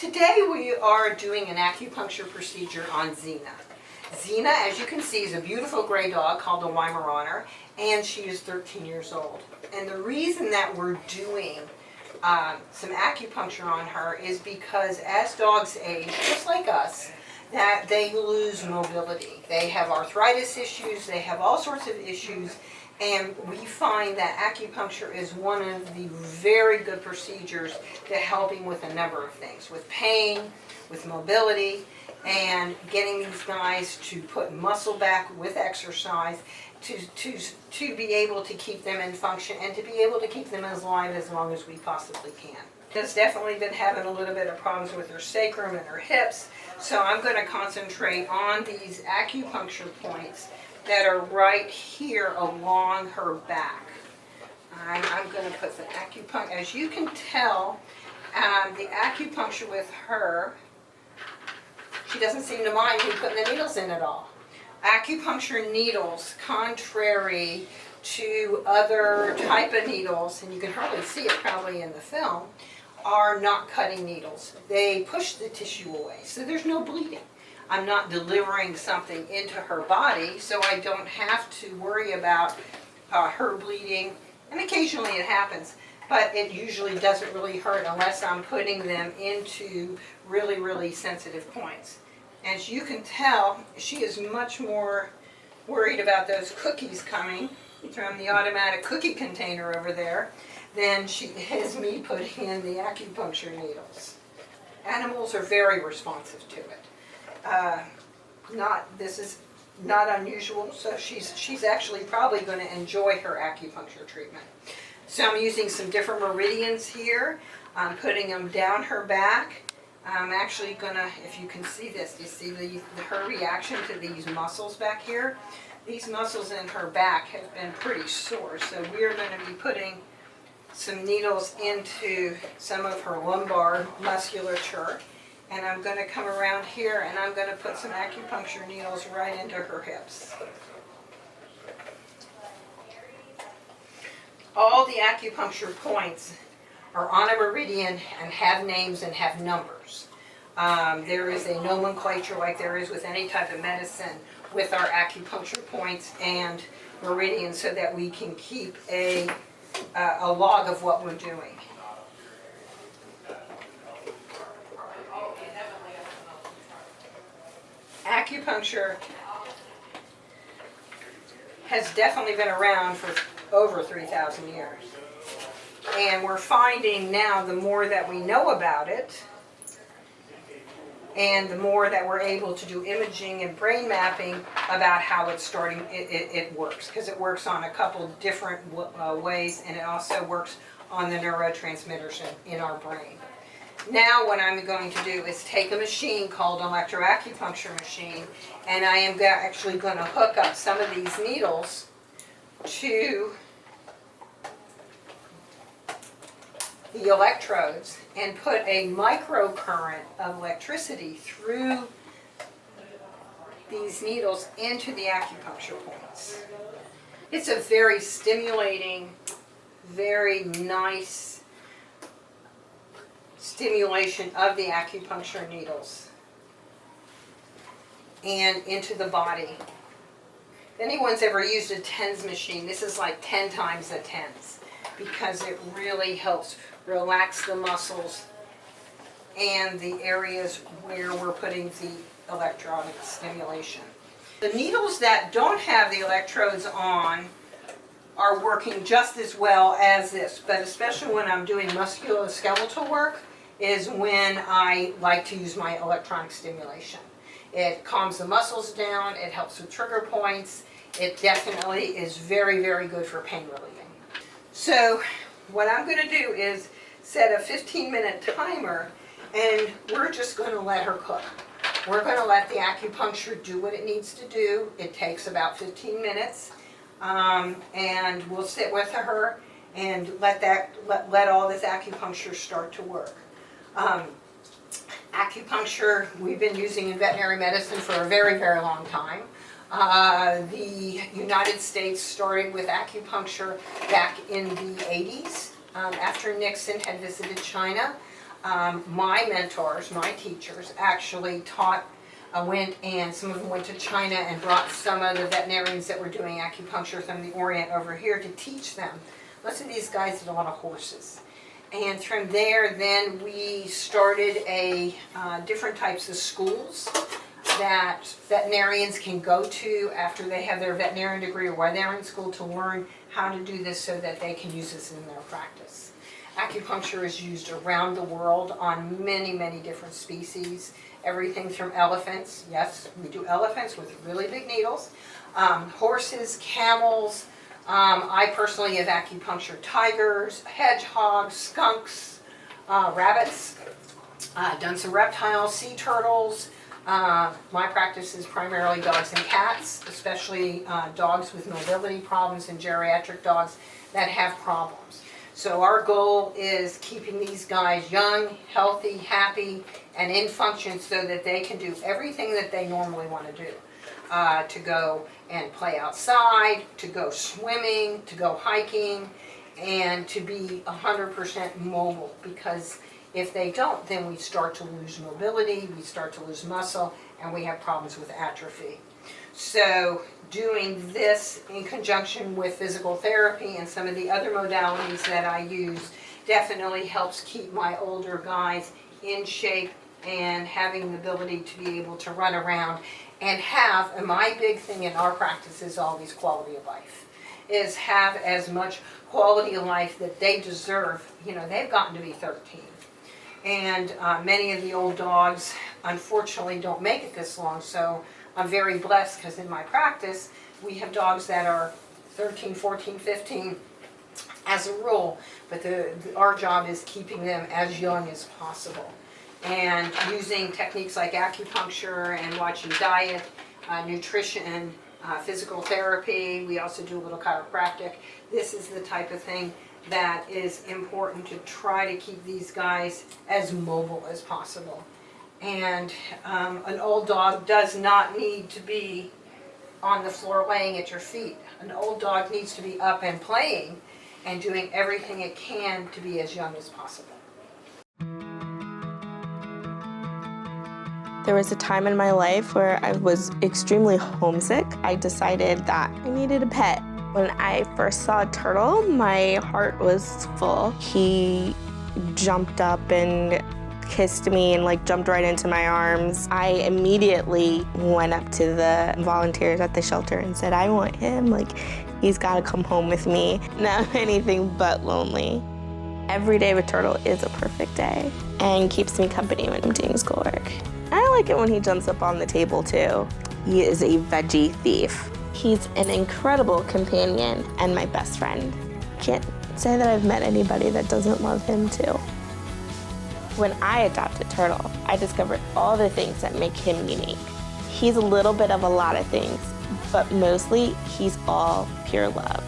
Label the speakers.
Speaker 1: Today we are doing an acupuncture procedure on Xena. Xena, as you can see, is a beautiful gray dog called a Weimaraner, and she is 13 years old. And the reason that we're doing some acupuncture on her is because as dogs age, just like us, that they lose mobility. They have arthritis issues, they have all sorts of issues, and we find that acupuncture is one of the very good procedures to helping with a number of things, with pain, with mobility, and getting these guys to put muscle back with exercise to be able to keep them in function and to be able to keep them as alive as long as we possibly can. Has definitely been having a little bit of problems with her sacrum and her hips, so I'm going to concentrate on these acupuncture points that are right here along her back. I'm going to put the acupuncture, as you can tell, the acupuncture with her, she doesn't seem to mind me putting the needles in at all. Acupuncture needles, contrary to other type of needles, and you can hardly see it probably in the film, are not cutting needles. They push the tissue away, so there's no bleeding. I'm not delivering something into her body, so I don't have to worry about her bleeding, and occasionally it happens, but it usually doesn't really hurt unless I'm putting them into really, really sensitive points. As you can tell, she is much more worried about those cookies coming from the automatic cookie container over there than she is me putting in the acupuncture needles. Animals are very responsive to it. This is not unusual, so she's actually probably going to enjoy her acupuncture treatment. So I'm using some different meridians here. I'm putting them down her back. I'm actually going to, if you can see this, you see her reaction to these muscles back here? These muscles in her back have been pretty sore, so we're going to be putting some needles into some of her lumbar musculature. And I'm going to come around here and I'm going to put some acupuncture needles right into her hips. All the acupuncture points are on a meridian and have names and have numbers. There is a nomenclature like there is with any type of medicine with our acupuncture points and meridians so that we can keep a log of what we're doing. Acupuncture has definitely been around for over 3,000 years. And we're finding now the more that we know about it, and the more that we're able to do imaging and brain mapping about how it's starting, it works. Because it works on a couple different ways, and it also works on the neurotransmitters in our brain. Now what I'm going to do is take a machine called an electroacupuncture machine, and I am actually going to hook up some of these needles to the electrodes and put a microcurrent of electricity through these needles into the acupuncture points. It's a very stimulating, very nice stimulation of the acupuncture needles and into the body. If anyone's ever used a TENS machine, this is like 10 times a TENS because it really helps relax the muscles and the areas where we're putting the electronic stimulation. The needles that don't have the electrodes on are working just as well as this, but especially when I'm doing musculoskeletal work is when I like to use my electronic stimulation. It calms the muscles down, it helps with trigger points, it definitely is very, very good for pain relieving. So what I'm going to do is set a 15-minute timer, and we're just going to let her cook. We're going to let the acupuncture do what it needs to do. It takes about 15 minutes, and we'll sit with her and let all this acupuncture start to work. Acupuncture we've been using in veterinary medicine for a very, very long time. The United States started with acupuncture back in the 80s after Nixon had visited China. My mentors, my teachers, actually went, and some of them went to China and brought some of the veterinarians that were doing acupuncture from the Orient over here to teach them. Most of these guys had a lot of horses. And from there, then we started different types of schools that veterinarians can go to after they have their veterinarian degree or while they're in school to learn how to do this so that they can use this in their practice. Acupuncture is used around the world on many, many different species. Everything from elephants, yes, we do elephants with really big needles, horses, camels. I personally have acupunctured tigers, hedgehogs, skunks, rabbits. Done some reptiles, sea turtles. My practice is primarily dogs and cats, especially dogs with mobility problems and geriatric dogs that have problems. So our goal is keeping these guys young, healthy, happy, and in function so that they can do everything that they normally want to do. To go and play outside, to go swimming, to go hiking, and to be 100% mobile, because if they don't, then we start to lose mobility, we start to lose muscle, and we have problems with atrophy. So doing this in conjunction with physical therapy and some of the other modalities that I use definitely helps keep my older guys in shape and having the ability to be able to run around and and my big thing in our practice is always quality of life, is have as much quality of life that they deserve. You know, they've gotten to be 13. And many of the old dogs, unfortunately, don't make it this long. So I'm very blessed because in my practice, we have dogs that are 13, 14, 15 as a rule. But our job is keeping them as young as possible. And using techniques like acupuncture and watching diet, nutrition, physical therapy. We also do a little chiropractic. This is the type of thing that is important to try to keep these guys as mobile as possible. And an old dog does not need to be on the floor laying at your feet. An old dog needs to be up and playing and doing everything it can to be as young as possible.
Speaker 2: There was a time in my life where I was extremely homesick. I decided that I needed a pet. When I first saw Turtle, my heart was full. He jumped up and kissed me and jumped right into my arms. I immediately went up to the volunteers at the shelter and said, I want him. He's gotta come home with me. Now I'm anything but lonely. Every day with Turtle is a perfect day and keeps me company when I'm doing schoolwork. I like it when he jumps up on the table too. He is a veggie thief. He's an incredible companion and my best friend. Can't say that I've met anybody that doesn't love him too. When I adopted Turtle, I discovered all the things that make him unique. He's a little bit of a lot of things, but mostly he's all pure love.